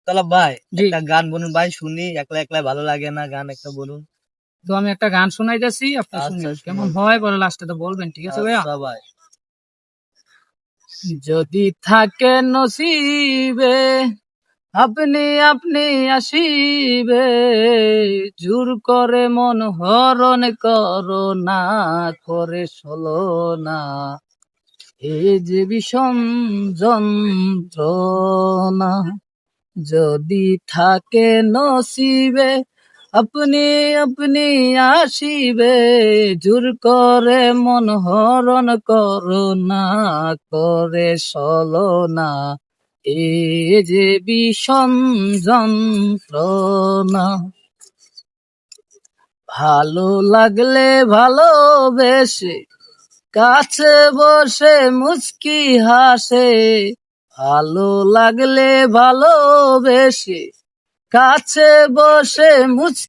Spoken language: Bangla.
তাহলে ভাই জি। একটা গান বলুন ভাই, শুনি। একলা একলা ভালো লাগে না, গান একটা বলুন। তো আমি একটা গান শোনাইতেছি, আপনি আচ্ছা, শুনেন কেমন শুনুন। হয়, পরে লাস্টে তো বলবেন, ঠিক আছে ভাইয়া? আচ্ছা ভাই। যদি থাকে নসিবে আপনি আপনি আসিবে, জোর করে মন হরণ করো না, করে সলো না, এই যে বিষম যন্ত্রণা। যদি থাকে নসিবে আপনি আপনি আসিবে, জোর করে মন হরণ করো না, করে সলো না, এ যে বিষম যন্ত্রণা। ভালো লাগলে ভালোবেসে কাছে বসে মুচকি হাসে, ভালো লাগলে ভালোবেসে কাছে বসে মুচকি